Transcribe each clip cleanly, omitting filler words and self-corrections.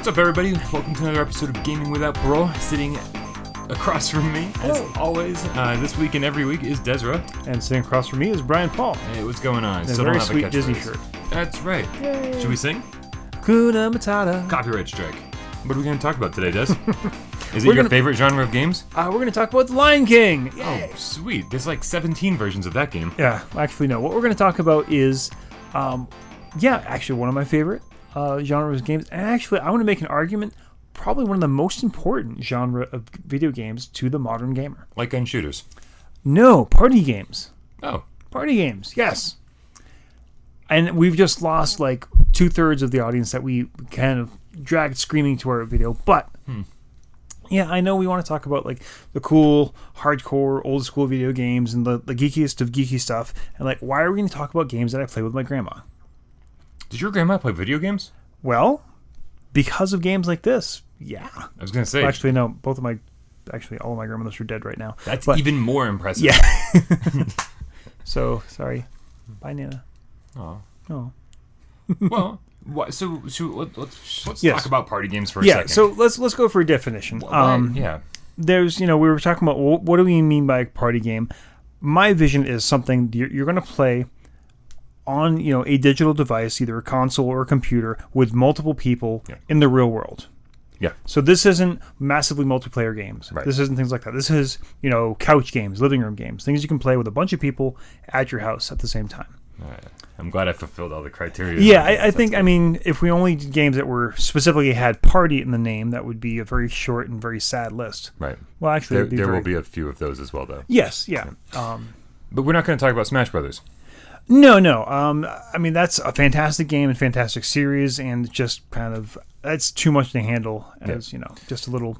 What's up, everybody? Welcome to another episode of Gaming Without Parole. Sitting across from me, as always, this week and every week, is Desra. And sitting across from me is Brian Paul. Hey, what's going on? A very sweet Disney shirt. That's right. Yay. Should we sing? Hakuna Matata. Copyright strike. What are we going to talk about today, Des? Is it your favorite genre of games? We're going to talk about The Lion King. Yay. Oh, sweet. There's like 17 versions of that game. Yeah, actually, no. What we're going to talk about is, actually one of my favorite genres of games. And actually, I want to make an argument, probably one of the most important genre of video games to the modern gamer. Like gun shooters? No, party games. Oh. Party games, yes. And we've just lost like 2/3 of the audience that we kind of dragged screaming to our video. But, yeah, I know we want to talk about like the cool, hardcore, old school video games and the geekiest of geeky stuff. And like, why are we going to talk about games that I play with my grandma? Did your grandma play video games? Well, because of games like this, yeah. I was going to say. Well, actually, no. All of my grandmothers are dead right now. That's even more impressive. Yeah. So, sorry. Bye, Nana. Oh. Oh. Well, so let's talk about party games for a yeah, second. so let's go for a definition. Yeah. There's, we were talking about what do we mean by a party game? My vision is something you're going to play on, a digital device, either a console or a computer, with multiple people in the real world. Yeah. So this isn't massively multiplayer games. Right. This isn't things like that. This is, couch games, living room games, things you can play with a bunch of people at your house at the same time. I'm glad I fulfilled all the criteria. Yeah, I think, if we only did games that were specifically had party in the name, that would be a very short and very sad list. Right. Well, actually, there will be a few of those as well, though. Yes, yeah. But we're not going to talk about Smash Brothers. No. That's a fantastic game and fantastic series, and just kind of, that's too much to handle as, just a little...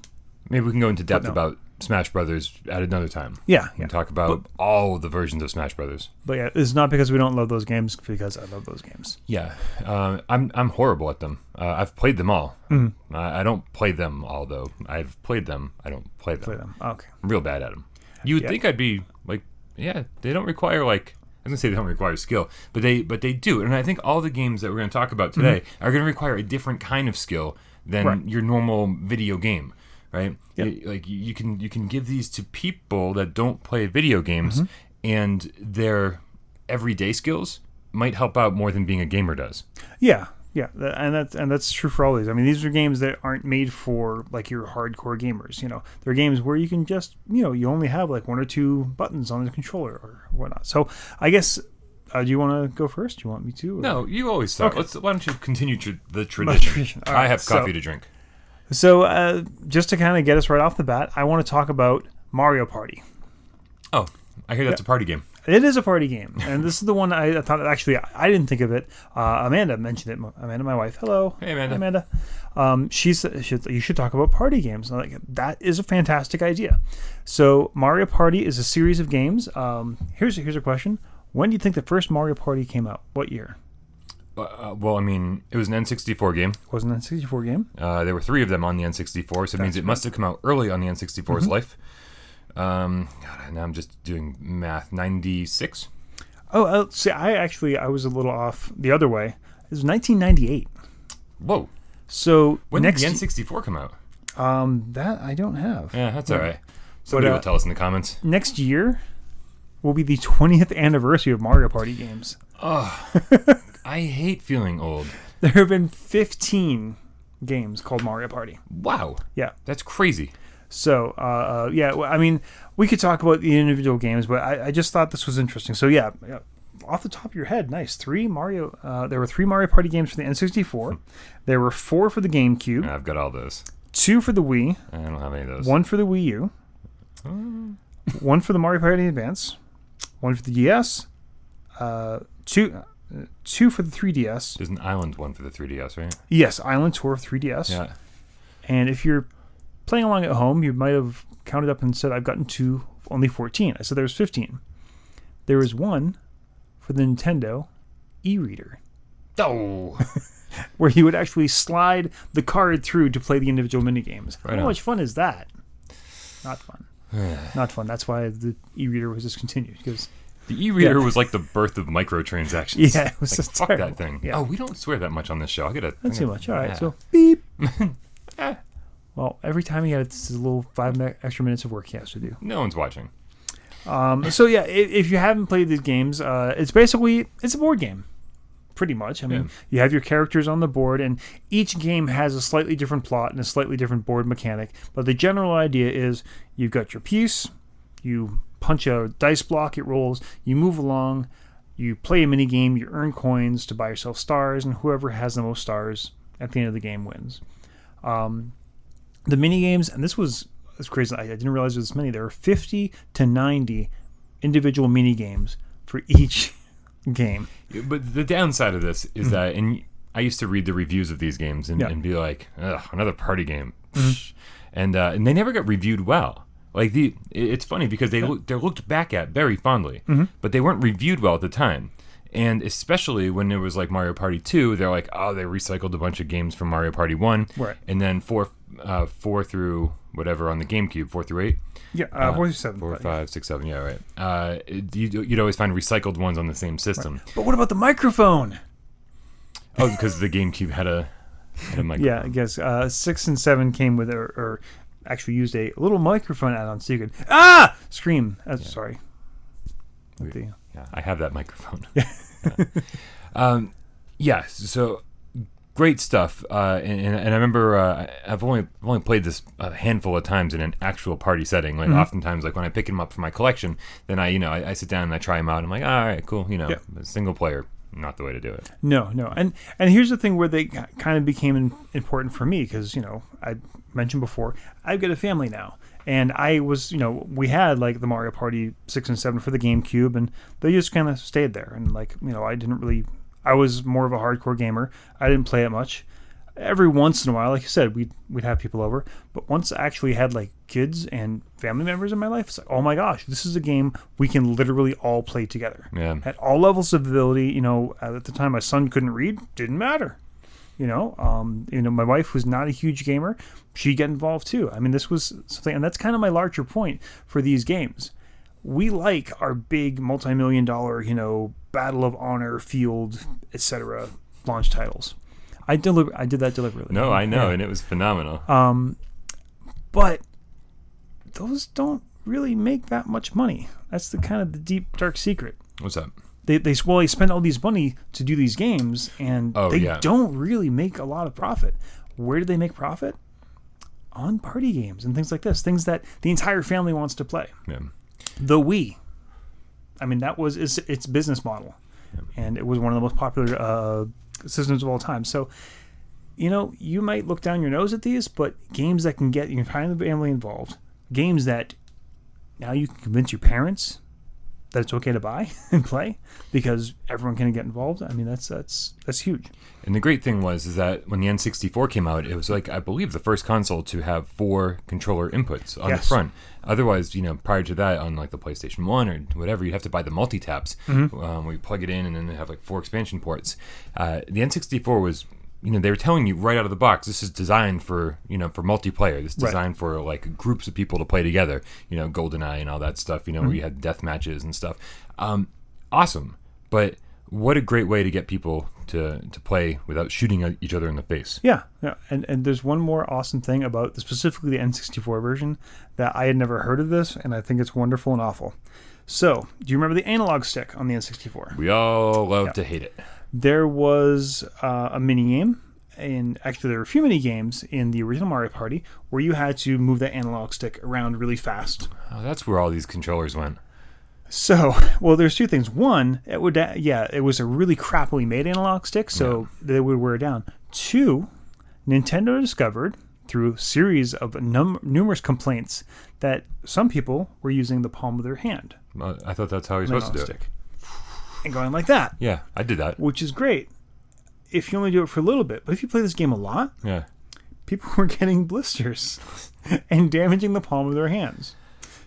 Maybe we can go into depth about Smash Brothers at another time. Yeah. And talk about all the versions of Smash Brothers. But yeah, it's not because we don't love those games, because I love those games. Yeah. I'm horrible at them. I've played them all. Mm-hmm. I don't play them all, though. I've played them. I don't play them. Okay. I'm real bad at them. You would think I'd be like, they don't require like... I was going to say they don't require skill, but they do. And I think all the games that we're going to talk about today are going to require a different kind of skill than your normal video game, right? Yep. Like you can give these to people that don't play video games, and their everyday skills might help out more than being a gamer does. Yeah. Yeah, and that's true for all these. These are games that aren't made for like your hardcore gamers. They're games where you can just, you only have like one or two buttons on the controller or whatnot. So I guess, do you want to go first? Do you want me to? Or? No, you always start. Okay. Why don't you continue the tradition? My tradition. All right, I have coffee to drink. So just to kind of get us right off the bat, I want to talk about Mario Party. Oh, I hear that's a party game. It is a party game, and this is the one I thought, actually, I didn't think of it. Amanda mentioned it. Amanda, my wife. Hello. Hey, Amanda. Hi, Amanda. She said, you should talk about party games. And I'm like, that is a fantastic idea. So Mario Party is a series of games. Here's a question. When do you think the first Mario Party came out? What year? It was an N64 game. It was an N64 game? There were 3 of them on the N64, so it means it must have come out early on the N64's life. God, now I'm just doing math. 96? Oh, see, I was a little off the other way. It was 1998. Whoa. So when did the N64 come out? That I don't have. Yeah, that's all right. Somebody will tell us in the comments. Next year will be the 20th anniversary of Mario Party games. Oh, I hate feeling old. There have been 15 games called Mario Party. Wow. Yeah. That's crazy. So, we could talk about the individual games, but I just thought this was interesting. So, off the top of your head, nice. There were 3 Mario Party games for the N64. There were 4 for the GameCube. I've got all those. 2 for the Wii. I don't have any of those. 1 for the Wii U. 1 for the Mario Party Advance. 1 for the DS. 2 for the 3DS. There's an Island one for the 3DS, right? Yes, Island Tour 3DS. Yeah. And if you're playing along at home, you might have counted up and said, I've gotten to only 14. I said there was 15. There was 1 for the Nintendo e-reader. Oh! Where you would actually slide the card through to play the individual minigames. Right How much fun is that? Not fun. Not fun. That's why the e-reader was discontinued. Because The e-reader was like the birth of microtransactions. Yeah, it was like, fuck terrible. that thing. Yeah. Oh, we don't swear that much on this show. Not too much. All right, so beep. Well, every time he had it's a little 5 extra minutes of work he has to do. No one's watching. So yeah, if you haven't played these games, it's a board game, pretty much. I mean, you have your characters on the board, and each game has a slightly different plot and a slightly different board mechanic. But the general idea is you've got your piece, you punch a dice block, it rolls, you move along, you play a mini game, you earn coins to buy yourself stars, and whoever has the most stars at the end of the game wins. The mini games, and this was crazy. I didn't realize there was this many. There were 50 to 90 individual mini games for each game. But the downside of this is that, and I used to read the reviews of these games and be like, ugh, another party game, and they never got reviewed well. Like it's funny because they're looked back at very fondly, but they weren't reviewed well at the time. And especially when it was like Mario Party 2, they're like, oh, they recycled a bunch of games from Mario Party 1. Right. And then 4 through whatever on the GameCube, 4 through 8. Yeah, 4 through 7. 4, 5, 6, 7, yeah, right. You'd always find recycled ones on the same system. Right. But what about the microphone? Oh, because the GameCube had a microphone. Yeah, I guess 6 and 7 came with or actually used a little microphone add-on so you could scream. Sorry. Yeah, I have that microphone. So great stuff. And I remember I've only played this a handful of times in an actual party setting. Like oftentimes, like when I pick them up for my collection, then I sit down and I try them out. And I'm like, all right, cool. Single player, not the way to do it. No. And here's the thing where they kind of became important for me because I mentioned before I've got a family now. And I was, we had like the Mario Party 6 and 7 for the GameCube, and they just kind of stayed there. And I was more of a hardcore gamer. I didn't play it much. Every once in a while, like you said, we'd have people over. But once I actually had like kids and family members in my life, it's like, oh my gosh, this is a game we can literally all play together. Yeah. At all levels of ability. At the time my son couldn't read, didn't matter. My wife, who's not a huge gamer, she'd get involved too. I mean, this was something, and that's kind of my larger point for these games. We like our big multi-million-dollar, Battle of Honor, Field, etc. launch titles. I did that deliberately. No, I know, and it was phenomenal. But those don't really make that much money. That's the kind of the deep, dark secret. What's up? They spend all these money to do these games, and don't really make a lot of profit. Where do they make profit? On party games and things like this, things that the entire family wants to play. Yeah. The Wii. I mean, that was its business model, and it was one of the most popular systems of all time. So, you might look down your nose at these, but games that can get your entire family involved, games that now you can convince your parents that it's okay to buy and play because everyone can get involved. I mean, that's huge. And the great thing is that when the N64 came out, it was like, I believe, the first console to have 4 controller inputs on the front. Otherwise, prior to that, on like the PlayStation 1 or whatever, you'd have to buy the multi-taps where you plug it in and then they have like 4 expansion ports. The N64 was, they were telling you right out of the box, this is designed for, for multiplayer. This is designed for like groups of people to play together, GoldenEye and all that stuff, where you had death matches and stuff. Awesome. But what a great way to get people to play without shooting each other in the face. Yeah. And there's one more awesome thing about specifically the N64 version that I had never heard of this, and I think it's wonderful and awful. So, do you remember the analog stick on the N64? We all love to hate it. There was a mini game, and actually there were a few mini games in the original Mario Party where you had to move that analog stick around really fast. Oh, that's where all these controllers went. So, well, there's 2 things. One, it was a really crappily made analog stick, so they would wear down. 2, Nintendo discovered through a series of numerous complaints that some people were using the palm of their hand. I thought that's how you're supposed to do it. And going like that. Yeah, I did that. Which is great if you only do it for a little bit. But if you play this game a lot, people were getting blisters and damaging the palm of their hands.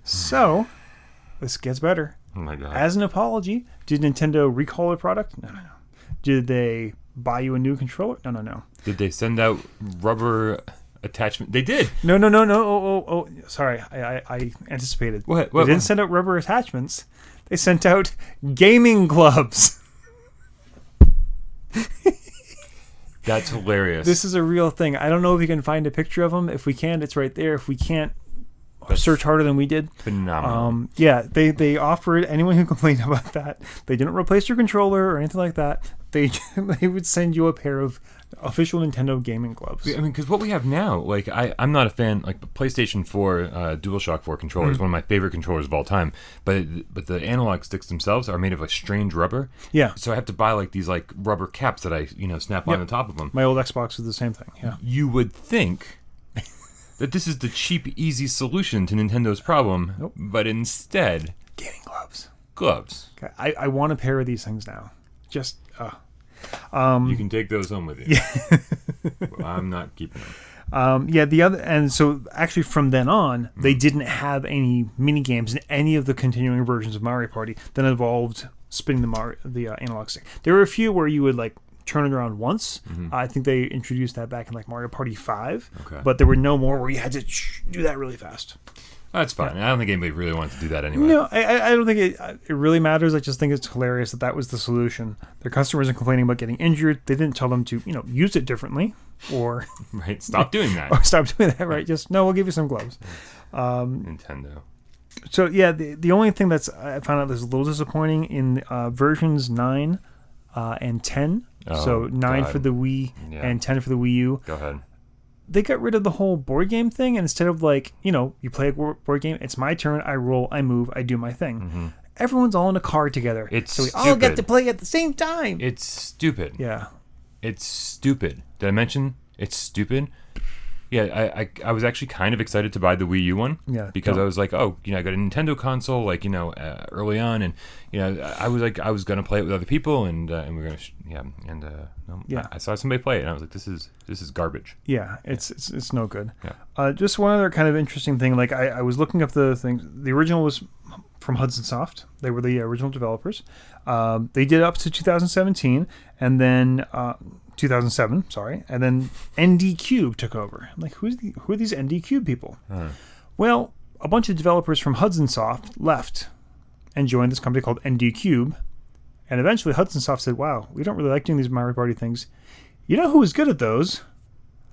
So, this gets better. Oh my God. As an apology, did Nintendo recall their product? No. Did they buy you a new controller? No. Did they send out rubber attachment? They did. No. Oh, sorry. I anticipated. What? They didn't send out rubber attachments. They sent out gaming gloves. That's hilarious. This is a real thing. I don't know if we can find a picture of them. If we can, it's right there. If we can't, search harder than we did. Phenomenal. Yeah, they offered anyone who complained about that. They didn't replace your controller or anything like that. They would send you a pair of official Nintendo gaming gloves. I mean, because what we have now, like I'm not a fan. Like the PlayStation 4 DualShock 4 controller is one of my favorite controllers of all time. But the analog sticks themselves are made of a strange rubber. Yeah. So I have to buy like these like rubber caps that I snap on the top of them. My old Xbox was the same thing. Yeah. You would think that this is the cheap, easy solution to Nintendo's problem, Nope. but instead, Gaming gloves. Gloves. Okay. I want a pair of these things now. Just. You can take those home with you. Yeah. Well, I'm not keeping them. And so actually from then on, they didn't have any mini games in any of the continuing versions of Mario Party that involved spinning the analog stick. There were a few where you would like turn it around once. I think they introduced that back in like Mario Party 5. Okay. But there were no more where you had to do that really fast. That's fine. I don't think anybody really wants to do that anyway. No, I don't think it really matters. I just think it's hilarious that was the solution. Their customers are complaining about getting injured. They didn't tell them to, use it differently or... Right, stop doing that. Or stop doing that, right? Just, no, we'll give you some gloves. Nintendo. So, yeah, the only thing I found out that's a little disappointing in versions 9 and 10, so 9 for the Wii and 10 for the Wii U. Go ahead. They got rid of the whole board game thing, and instead of like, you play a board game, it's my turn, I roll, I move, I do my thing. Everyone's all in a car together. So we all get to play at the same time. It's stupid. Yeah. It's stupid. Did I mention it's stupid? Yeah, I was actually kind of excited to buy the Wii U one. Yeah. Because I was like, I got a Nintendo console, like, early on, and I was like, I was gonna play it with other people, and we're gonna, I saw somebody play it, and I was like, this is garbage. Yeah, it's no good. Yeah. Just one other kind of interesting thing, like I was looking up the things. The original was from Hudson Soft. They were the original developers. They did up to 2017, and then 2007, sorry, and then ND Cube took over. I'm like, who are these ND Cube people? Well, a bunch of developers from Hudson Soft left and joined this company called ND Cube, and eventually Hudson Soft said, "Wow, we don't really like doing these Mario Party things. You know who was good at those?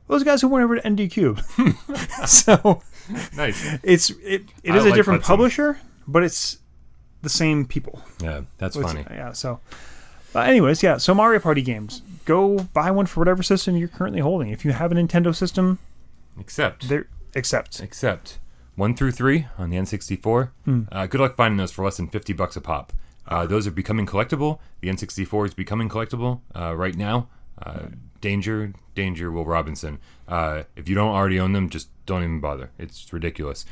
Those guys who went over to ND Cube." So nice. It is a different publisher, but it's the same people. Yeah, that's funny. Yeah. So, anyways, yeah. So Mario Party games. Go buy one for whatever system you're currently holding. If you have a Nintendo system, accept 1 through 3 on the N64. Good luck finding those for less than $50 a pop. Those are becoming collectible. The N64 is becoming collectible right now. Danger, Will Robinson. If you don't already own them, just don't even bother. It's ridiculous.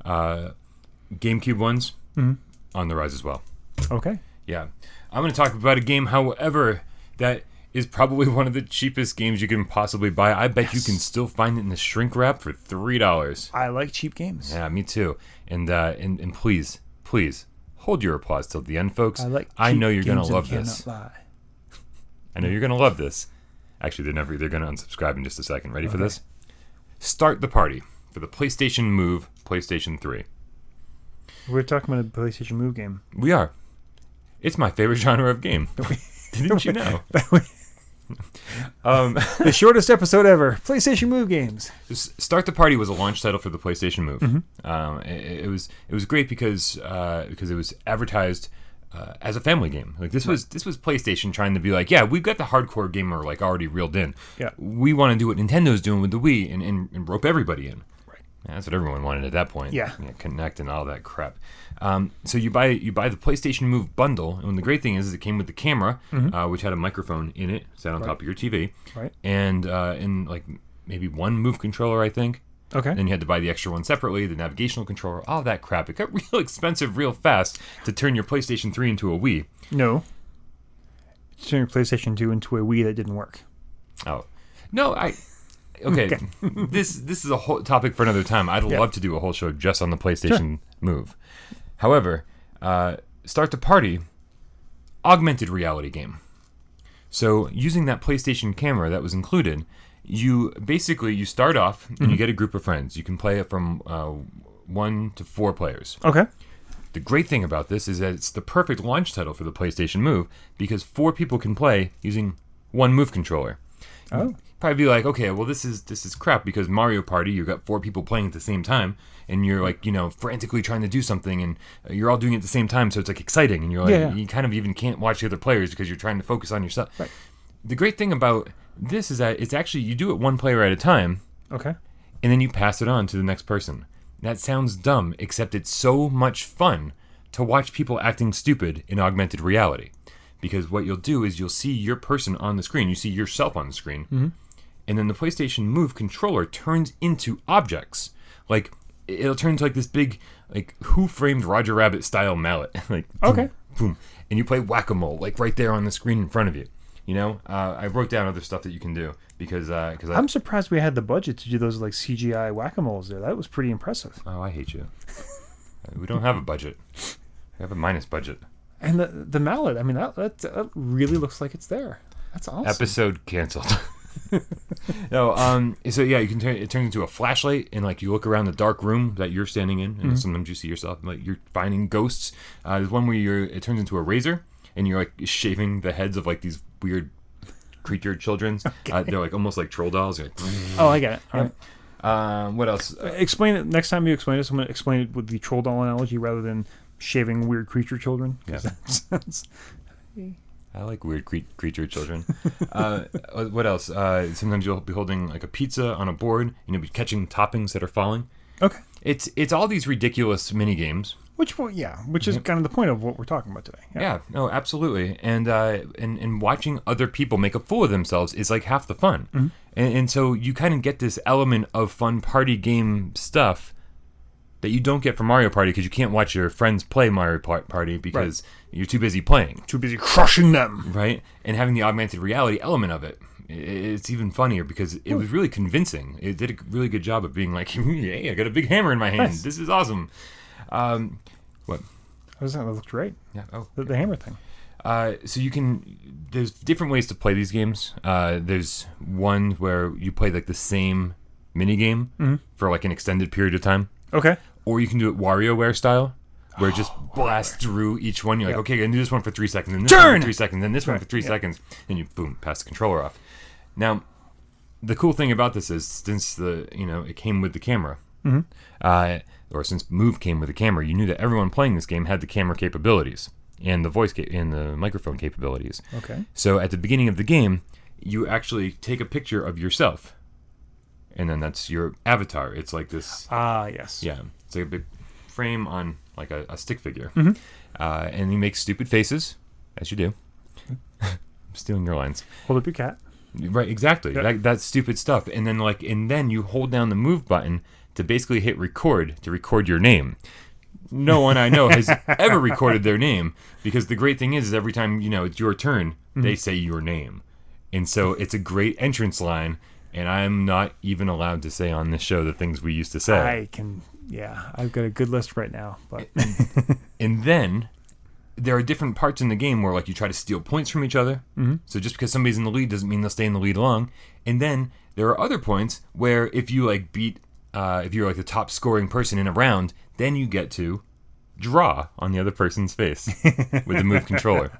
GameCube ones on the rise as well. Okay. Yeah, I'm going to talk about a game, however, that is probably one of the cheapest games you can possibly buy. I bet you can still find it in the shrink wrap for $3. I like cheap games. Yeah, me too. And please hold your applause till the end, folks. I know you're gonna love this. I know you're gonna love this. Actually, they're gonna unsubscribe in just a second. Ready for this? Start the party for the PlayStation Move, PlayStation 3. We're talking about a PlayStation Move game. We are. It's my favorite genre of game. Didn't you know? The shortest episode ever. PlayStation Move games. Start the Party was a launch title for the PlayStation Move. It was great because it was advertised as a family game. Like this was PlayStation trying to be like, yeah, we've got the hardcore gamer like already reeled in. Yeah, we want to do what Nintendo's doing with the Wii and rope everybody in. Right. Yeah, that's what everyone wanted at that point. Yeah, Connect and all that crap. So you buy the PlayStation Move bundle, and the great thing is it came with the camera, which had a microphone in it, sat on top of your TV, right? And like maybe one Move controller, I think. Okay. Then you had to buy the extra one separately, the navigational controller, all that crap. It got real expensive real fast to turn your PlayStation 3 into a Wii. No. Turn your PlayStation 2 into a Wii that didn't work. Oh. No, Okay. This is a whole topic for another time. I'd love to do a whole show just on the PlayStation Move. However, Start the Party, augmented reality game. So using that PlayStation camera that was included, you start off and you get a group of friends. You can play it from 1 to 4 players. Okay. The great thing about this is that it's the perfect launch title for the PlayStation Move because 4 people can play using one Move controller. Oh. Probably be like, okay, well, this is crap because Mario Party, you've got 4 people playing at the same time, and you're like, frantically trying to do something, and you're all doing it at the same time, so it's like exciting, and you're like, you kind of even can't watch the other players because you're trying to focus on yourself. Right. The great thing about this is that it's actually, you do it one player at a time. Okay. And then you pass it on to the next person. That sounds dumb, except it's so much fun to watch people acting stupid in augmented reality. Because what you'll do is you'll see your person on the screen. You see yourself on the screen. Mm-hmm. And then the PlayStation Move controller turns into objects. Like, it'll turn into like this big, like, Who Framed Roger Rabbit style mallet. Like, okay. Boom. And you play whack-a-mole, like right there on the screen in front of you. I wrote down other stuff that you can do because I'm surprised we had the budget to do those like CGI whack-a-moles there. That was pretty impressive. Oh, I hate you. We don't have a budget. We have a minus budget. And the mallet, I mean, that really looks like it's there. That's awesome. Episode canceled. No, so yeah, you can it turns into a flashlight, and like you look around the dark room that you're standing in, and sometimes you see yourself, like you're finding ghosts. There's one where it turns into a razor, and you're like shaving the heads of like these weird creature children. Okay. They're like almost like troll dolls. Like, oh, I get it. All right. What else? Explain it next time you explain it. I'm going to explain it with the troll doll analogy rather than shaving weird creature children. Yeah. I like weird creature children. What else? Sometimes you'll be holding like a pizza on a board, and you'll be catching toppings that are falling. Okay. It's all these ridiculous mini games. Which is kind of the point of what we're talking about today. Yeah, no, absolutely. And watching other people make a fool of themselves is like half the fun. Mm-hmm. And so you kind of get this element of fun party game stuff that you don't get from Mario Party because you can't watch your friends play Mario Party because you're too busy playing. Too busy crushing them. Right? And having the augmented reality element of it. It's even funnier because it was really convincing. It did a really good job of being like, hey, I got a big hammer in my hand. Nice. This is awesome. What? That looked great. Yeah. Oh, the hammer thing. So there's different ways to play these games. There's one where you play like the same mini game for like an extended period of time. Okay. Or you can do it WarioWare style, where it just blasts through each one. You're like, okay, I'm going to do this one for 3 seconds, then this one for 3 seconds, then this one for 3 seconds. Then you, boom, pass the controller off. Now, the cool thing about this is since it came with the camera, or since Move came with the camera, you knew that everyone playing this game had the camera capabilities and the voice and the microphone capabilities. Okay. So at the beginning of the game, you actually take a picture of yourself, and then that's your avatar. It's like this. Ah, yes. Yeah. It's like a big frame on like a stick figure. Mm-hmm. And you make stupid faces, as you do. I'm stealing your lines. Hold up your cat. Right, exactly. Yep. That's stupid stuff. And then you hold down the Move button to basically hit record to record your name. No one I know has ever recorded their name, because the great thing is every time it's your turn, they say your name. And so it's a great entrance line. And I'm not even allowed to say on this show the things we used to say. I've got a good list right now. But and then there are different parts in the game where like you try to steal points from each other. Mm-hmm. So just because somebody's in the lead doesn't mean they'll stay in the lead long. And then there are other points where if you like if you're like the top scoring person in a round, then you get to draw on the other person's face with the Move controller.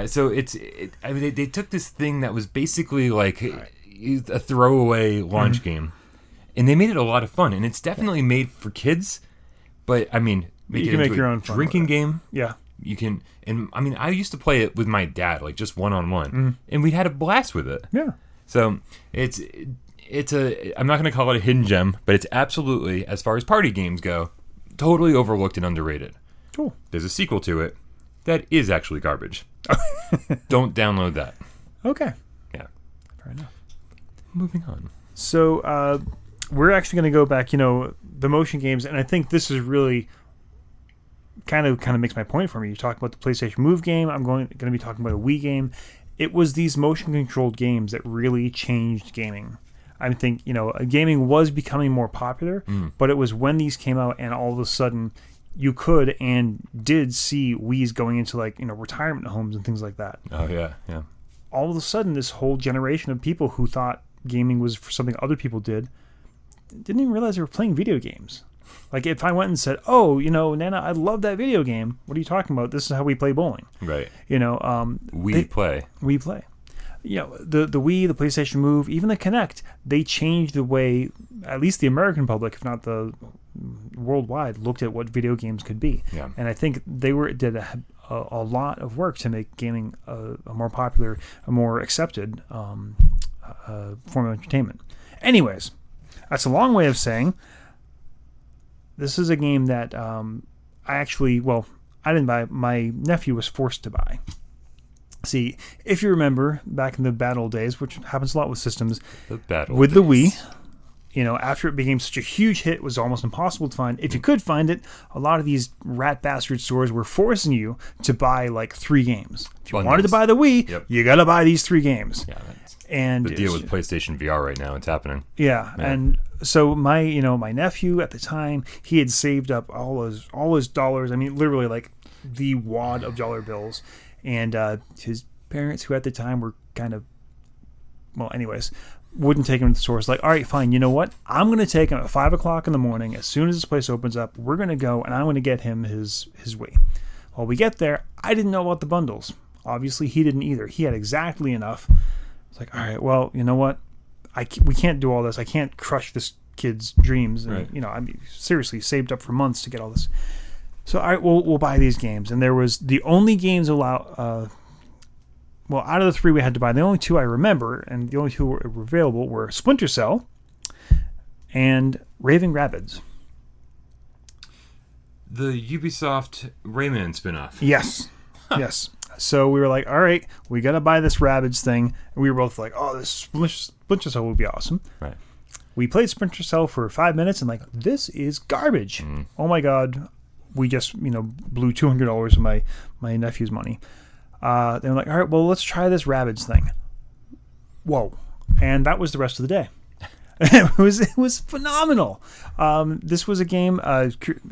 So they took this thing that was basically like a throwaway launch game, and they made it a lot of fun. And it's definitely made for kids, but I mean, you can make your own fun drinking game. Yeah, you can. And I mean, I used to play it with my dad, like just one-on-one, and we had a blast with it. Yeah. So it's I'm not going to call it a hidden gem, but it's absolutely, as far as party games go, totally overlooked and underrated. Cool. There's a sequel to it that is actually garbage. Don't download that. Okay. Yeah. Fair enough. Moving on. So we're actually going to go back, the motion games, and I think this is really kind of makes my point for me. You talk about the PlayStation Move game. I'm going to be talking about a Wii game. It was these motion-controlled games that really changed gaming. I think, gaming was becoming more popular, but it was when these came out and all of a sudden you could and did see Wii's going into retirement homes and things like that. Oh, yeah, yeah. All of a sudden, this whole generation of people who thought gaming was for something other people didn't even realize they were playing video games. Like if I went and said, "Oh, Nana, I love that video game. What are you talking about? This is how we play bowling." Right. We play. the Wii, the PlayStation Move, even the Kinect, they changed the way at least the American public, if not the worldwide, looked at what video games could be. Yeah. And I think they did a lot of work to make gaming a more popular, a more accepted form of entertainment. Anyways, that's a long way of saying this is a game that I didn't buy. My nephew was forced to buy. See, if you remember back in the bad old days, which happens a lot with systems, with the Wii, after it became such a huge hit, it was almost impossible to find. If you could find it, a lot of these rat bastard stores were forcing you to buy like 3 games. If you wanted to buy the Wii, you got to buy these 3 games. Yeah, and the deal with PlayStation VR right now. It's happening. Yeah, and so my nephew at the time, he had saved up all his dollars. I mean, literally like the wad of dollar bills. And his parents, who at the time were kind of, wouldn't take him to the store. It's like, all right, fine. You know what? I'm going to take him at 5 o'clock in the morning. As soon as this place opens up, we're going to go, and I'm going to get him his Wii. While we get there, I didn't know about the bundles. Obviously, he didn't either. He had exactly enough. It's like, all right, well, you know what? We can't do all this. I can't crush this kid's dreams. And, right. I mean, seriously, saved up for months to get all this. So, all right, we'll buy these games. And there was the only games out of the 3 we had to buy, the only 2 I remember, and the only 2 were available were Splinter Cell and Raving Rabbids. The Ubisoft Rayman spinoff. Yes. Yes. So we were like, all right, we got to buy this Rabbids thing. And we were both like, oh, this Splinter Cell would be awesome. Right. We played Splinter Cell for 5 minutes and this is garbage. Oh my God. We just, blew $200 of my nephew's money. They were like, all right, well, let's try this Rabbids thing. Whoa. And that was the rest of the day. It was phenomenal. This was a game,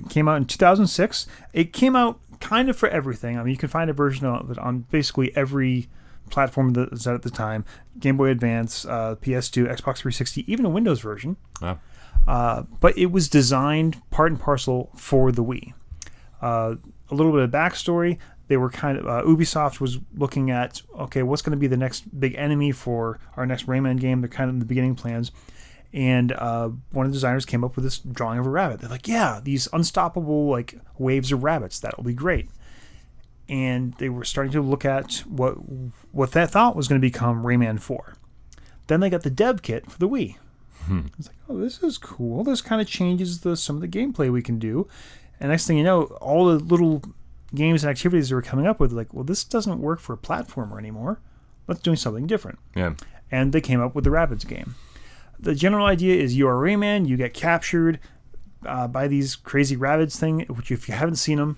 came out in 2006. It came out kind of for everything. I mean, you can find a version of it on basically every platform that was out at the time. Game Boy Advance, PS2, Xbox 360, even a Windows version. Wow. But it was designed part and parcel for the Wii. A little bit of backstory. They were Ubisoft was looking at, okay, what's going to be the next big enemy for our next Rayman game? They're kind of in the beginning plans. And one of the designers came up with this drawing of a rabbit. They're like, yeah, these unstoppable waves of rabbits. That'll be great. And they were starting to look at what they thought was going to become Rayman 4. Then they got the dev kit for the Wii. It's like, oh, this is cool. This kind of changes some of the gameplay we can do. And next thing you know, all the little games and activities they were coming up with, well, this doesn't work for a platformer anymore. Let's do something different. Yeah. And they came up with the Rabbids game. The general idea is you are Rayman, you get captured by these crazy Rabbids thing, which if you haven't seen them,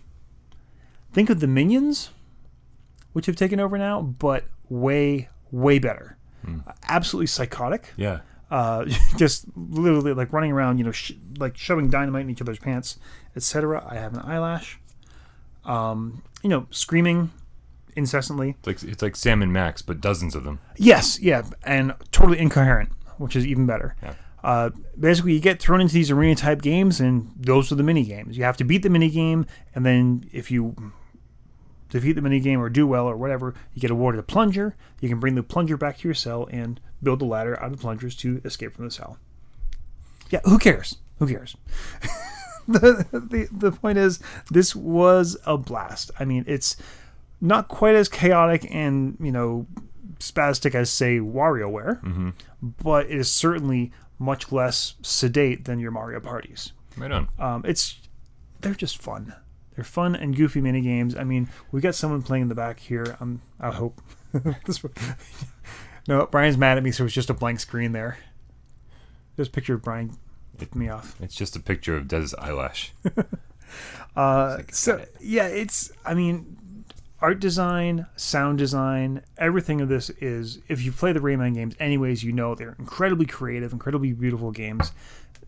think of the Minions, which have taken over now, but way, way better. Absolutely psychotic. Yeah. Just literally running around, shoving dynamite in each other's pants, etc. I have an eyelash. Screaming incessantly. It's like Sam and Max, but dozens of them. Yes, yeah, and totally incoherent, which is even better. Yeah. Basically, you get thrown into these arena-type games, and those are the mini-games. You have to beat the mini-game, and then if you defeat the mini-game or do well or whatever, you get awarded a plunger. You can bring the plunger back to your cell and build a ladder out of plungers to escape from the cell. Yeah, who cares? Who cares? The point is, this was a blast. I mean, it's not quite as chaotic and, spastic as, say, WarioWare, but it is certainly much less sedate than your Mario parties. Right on. They're just fun. They're fun and goofy mini games. I mean, we got someone playing in the back here. I hope. No, Brian's mad at me, so it's just a blank screen there. There's a picture of Brian with me off. It's just a picture of Dez's eyelash. Art design, sound design, everything of this is, if you play the Rayman games anyways, they're incredibly creative, incredibly beautiful games.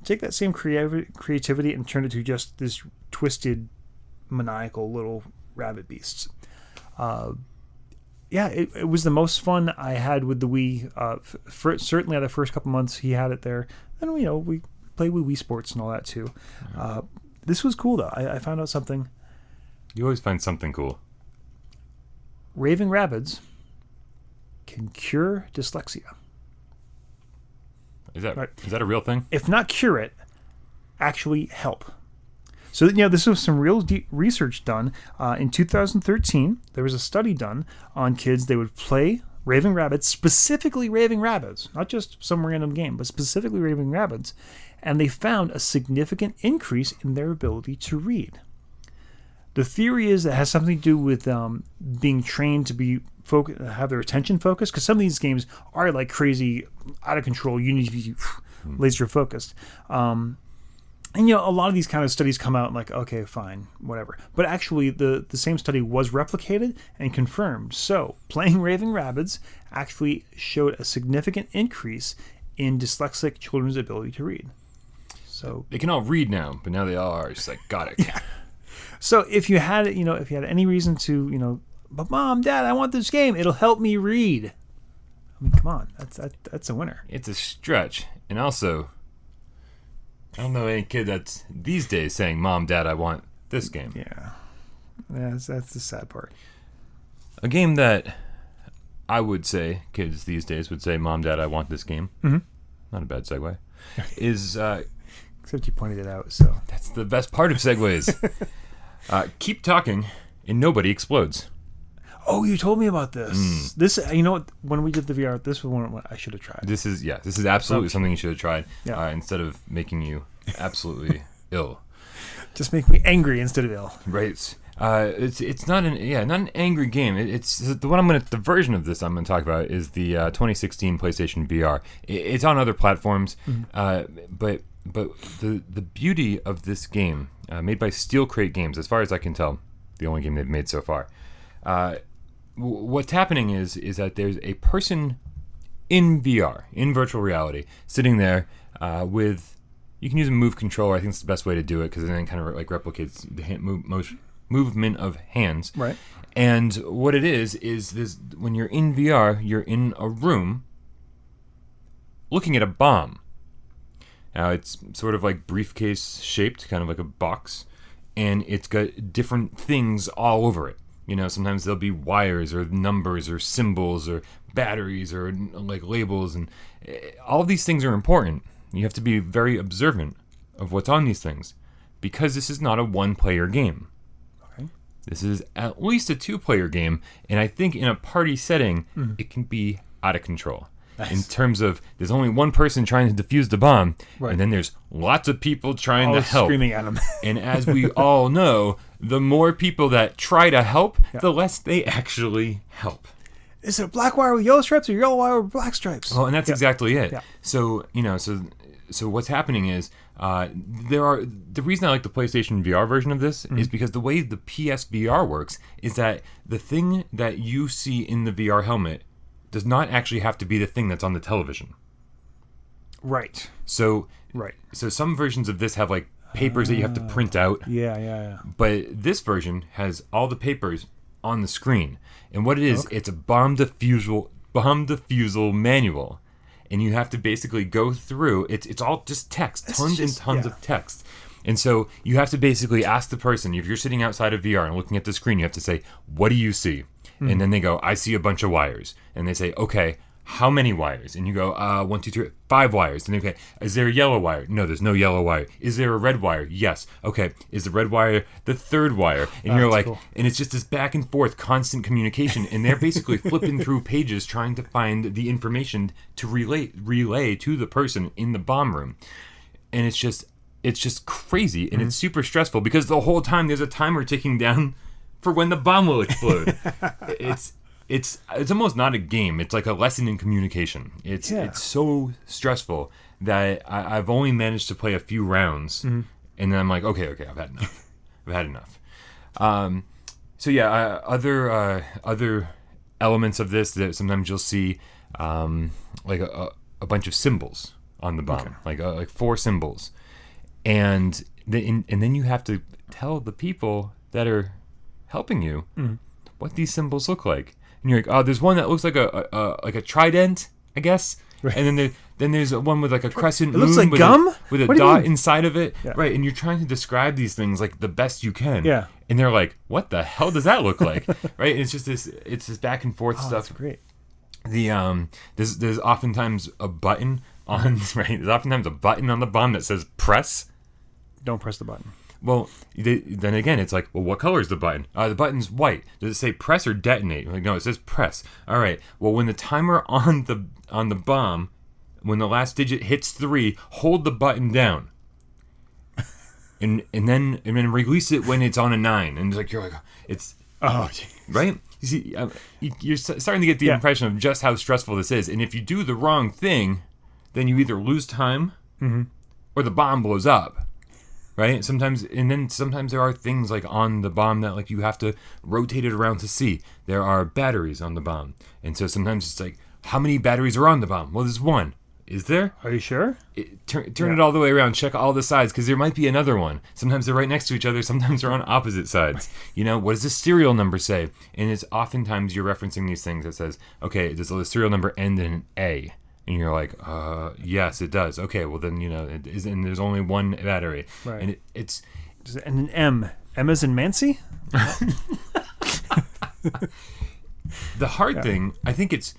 Take that same creativity and turn it to just this twisted, maniacal little rabbit beasts. It was the most fun I had with the Wii. Certainly, the first couple months he had it there, and we played with Wii Sports and all that too. This was cool though. I found out something. You always find something cool. Raving Rabbids can cure dyslexia. Is that a real thing? If not cure it, actually help. So, this was some real research done. In 2013, there was a study done on kids. They would play Raving Rabbids, specifically Raving Rabbids, not just some random game, but specifically Raving Rabbids. And they found a significant increase in their ability to read. The theory is that it has something to do with being trained to be have their attention focused, because some of these games are like crazy, out of control. You need to be laser focused. And, a lot of these kind of studies come out like, okay, fine, whatever. But actually, the same study was replicated and confirmed. So, playing Raving Rabbids actually showed a significant increase in dyslexic children's ability to read. So they can all read now, but now they all are just like, got it. Yeah. So if you had, if you had any reason to, but Mom, Dad, I want this game. It'll help me read. I mean, come on, that's a winner. It's a stretch, and also, I don't know any kid that's these days saying, Mom, Dad, I want this game. Yeah, that's the sad part. A game that I would say kids these days would say, Mom, Dad, I want this game. Mm-hmm. Not a bad segue. Is except you pointed it out, so that's the best part of segues. Keep talking, and nobody explodes. Oh, you told me about this. This, when we did the VR, this was one I should have tried. This is absolutely something you should have tried. Yeah. Instead of making you absolutely ill. Just make me angry instead of ill. Right. It's not an angry game. It's the version of this I'm going to talk about is the 2016 PlayStation VR. It's on other platforms, but the beauty of this game, made by Steel Crate Games, as far as I can tell, the only game they've made so far. What's happening is that there's a person in VR, in virtual reality, sitting there with. You can use a move controller. I think it's the best way to do it because then it kind of like replicates the movement of hands. Right. And what it is this: when you're in VR, you're in a room looking at a bomb. Now it's sort of like briefcase shaped, kind of like a box, and it's got different things all over it. Sometimes there'll be wires or numbers or symbols or batteries or like labels, and all of these things are important. You have to be very observant of what's on these things because this is not a one-player game. Okay. This is at least a two-player game, and I think in a party setting, it can be out of control. Nice. In terms of there's only one person trying to defuse the bomb, right. And then there's lots of people trying to help. Screaming at him. And as we all know, the more people that try to help, the less they actually help. Is it a black wire with yellow stripes or yellow wire with black stripes? Well, and that's exactly it. Yeah. So so what's happening is the reason I like the PlayStation VR version of this is because the way the PSVR works is that the thing that you see in the VR helmet does not actually have to be the thing that's on the television. Right. So some versions of this have like papers that you have to print out. Yeah. But this version has all the papers on the screen. And what it is, it's a bomb defusal manual. And you have to basically go through, it's all just text, tons and tons of text. And so you have to basically ask the person, if you're sitting outside of VR and looking at the screen, you have to say, what do you see? And then they go, I see a bunch of wires. And they say, okay, how many wires? And you go, 1, 2, 3, 5 wires. And okay, is there a yellow wire? No, there's no yellow wire. Is there a red wire? Yes. Okay, is the red wire the third wire? And you're like, cool. And it's just this back and forth constant communication. And they're basically flipping through pages trying to find the information to relay to the person in the bomb room. And it's just crazy. And it's super stressful because the whole time there's a timer ticking down for when the bomb will explode. It's almost not a game. It's like a lesson in communication. It's so stressful that I've only managed to play a few rounds, and then I'm like, okay, I've had enough. Other elements of this that sometimes you'll see, like a bunch of symbols on the bomb, like 4 symbols, and then you have to tell the people that are helping you what these symbols look like. And you're like, oh, there's one that looks like a trident, I guess. Right. And then there's one with like a crescent moon. It looks like gum? With a dot inside of it. Yeah. Right. And you're trying to describe these things like the best you can. Yeah. And they're like, what the hell does that look like? Right. And it's this back and forth stuff. That's great. there's oftentimes a button on right. There's oftentimes a button on the bomb that says press. Don't press the button. Well, then again, it's like, well, what color is the button? The button's white. Does it say press or detonate? Like, no, it says press. All right. Well, when the timer on the bomb, when the last digit hits 3, hold the button down, and then release it when it's on a 9. And you're like, it's right. You see, you're starting to get the impression of just how stressful this is. And if you do the wrong thing, then you either lose time or the bomb blows up. Right? Sometimes there are things like on the bomb that like you have to rotate it around to see. There are batteries on the bomb. And so sometimes it's like, how many batteries are on the bomb? Well, there's 1. Is there? Are you sure? Turn it all the way around. Check all the sides because there might be another one. Sometimes they're right next to each other. Sometimes they're on opposite sides. What does the serial number say? And it's oftentimes you're referencing these things that says, okay, does the serial number end in an A? And you're like, yes, it does. Okay, well then, it is, and there's only 1 battery. Right. And it's... And an M. M as in Mancy? The hard thing, I think it's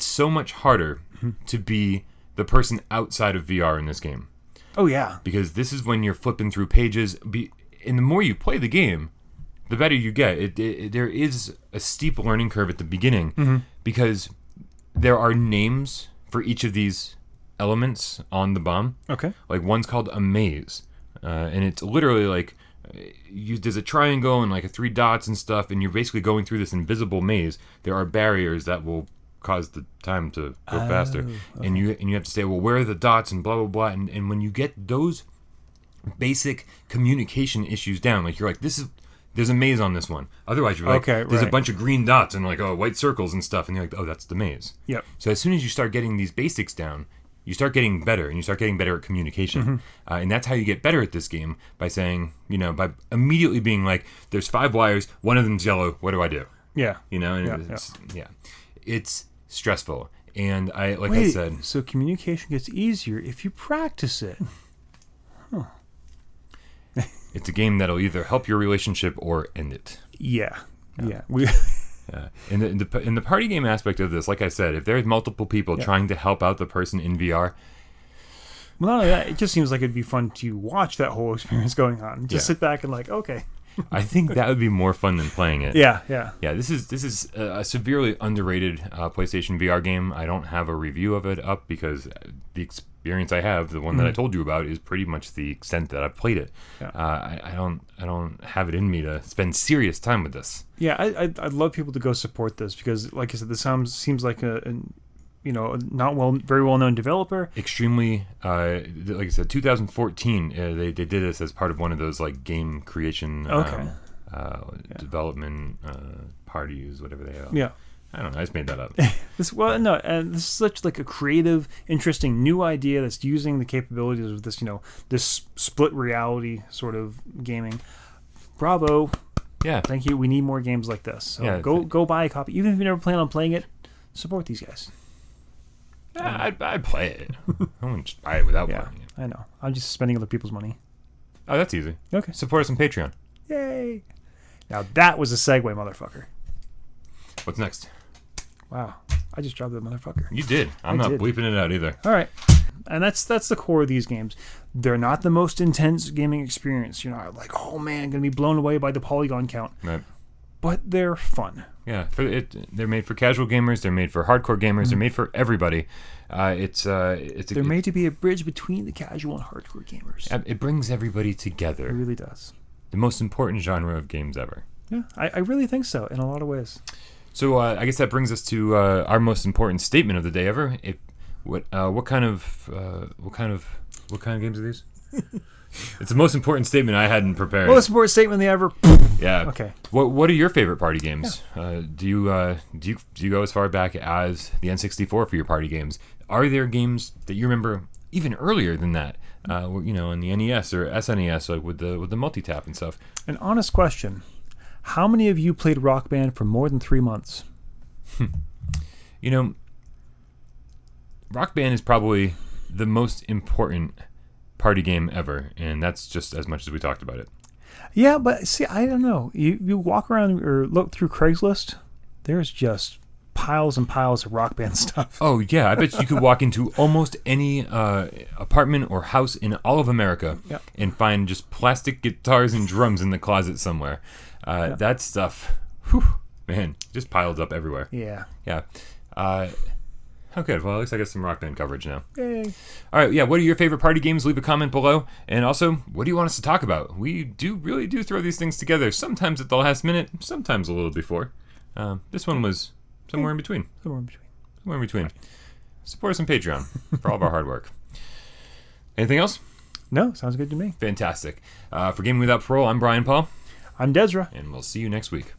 so much harder to be the person outside of VR in this game. Oh, yeah. Because this is when you're flipping through pages. And the more you play the game, the better you get. There is a steep learning curve at the beginning because there are names for each of these elements on the bomb. Okay. Like one's called a maze, and it's literally like there's a triangle and like 3 dots and stuff, and you're basically going through this invisible maze. There are barriers that will cause the time to go faster, okay. and you have to say, well, where are the dots and blah blah blah, and when you get those basic communication issues down, like you're like, there's a maze on this one. Otherwise, you're like, there's a bunch of green dots and like white circles and stuff, and you're like, oh, that's the maze. Yep. So as soon as you start getting these basics down, you start getting better, and you start getting better at communication. And that's how you get better at this game, by saying, by immediately being like, there's 5 wires, one of them's yellow, what do I do? Yeah. It's stressful. And I Wait, said... So communication gets easier if you practice it. Huh. It's a game that'll either help your relationship or end it. Yeah. In the party game aspect of this, like I said, if there's multiple people trying to help out the person in VR... Well, not only that, it just seems like it'd be fun to watch that whole experience going on. Just sit back and like, okay. I think that would be more fun than playing it. Yeah. This is a severely underrated PlayStation VR game. I don't have a review of it up because the experience I have, the one that I told you about, is pretty much the extent that I've played it. Yeah. I don't have it in me to spend serious time with this. Yeah, I'd love people to go support this because, like I said, this seems like a very well known developer. Extremely, like I said, 2014. They did this as part of one of those like game creation development parties, whatever they are. Yeah. I don't know. I just made that up. This is such like a creative, interesting new idea that's using the capabilities of this, this split reality sort of gaming. Bravo. Yeah. Thank you. We need more games like this. So go buy a copy. Even if you never plan on playing it, support these guys. I'd play it. I wouldn't just buy it without playing it. I know. I'm just spending other people's money. Oh, that's easy. Okay. Support us on Patreon. Yay. Now that was a segue, motherfucker. What's next? Wow. I just dropped that motherfucker. You did. I'm not bleeping it out either. All right. And that's the core of these games. They're not the most intense gaming experience. You're not like, oh man, going to be blown away by the polygon count. Right. But they're fun. Yeah, they're made for casual gamers. They're made for hardcore gamers. They're made for everybody. They're made to be a bridge between the casual and hardcore gamers. It brings everybody together. It really does. The most important genre of games ever. Yeah, I really think so in a lot of ways. So I guess that brings us to our most important statement of the day ever. What kind of games are these? It's the most important statement I hadn't prepared. Most important statement they ever. Yeah. Okay. What are your favorite party games? Yeah. Do you go as far back as the N64 for your party games? Are there games that you remember even earlier than that? On the NES or SNES, like with the multi-tap and stuff. An honest question: how many of you played Rock Band for more than 3 months? Rock Band is probably the most important party game ever, and that's just as much as we talked about it. Yeah, but see, I don't know. You walk around or look through Craigslist, there's just piles and piles of Rock Band stuff. Oh, yeah. I bet you could walk into almost any apartment or house in all of America and find just plastic guitars and drums in the closet somewhere. That stuff, whew, man, just piled up everywhere. Yeah. Yeah. Oh, good. Well, at least I got some Rock Band coverage now. Yay. All right, yeah, what are your favorite party games? Leave a comment below. And also, what do you want us to talk about? We really do throw these things together, sometimes at the last minute, sometimes a little before. This one was somewhere in between. Somewhere in between. Support us on Patreon for all of our hard work. Anything else? No, sounds good to me. Fantastic. For Gaming Without Parole, I'm Brian Paul. I'm Desra. And we'll see you next week.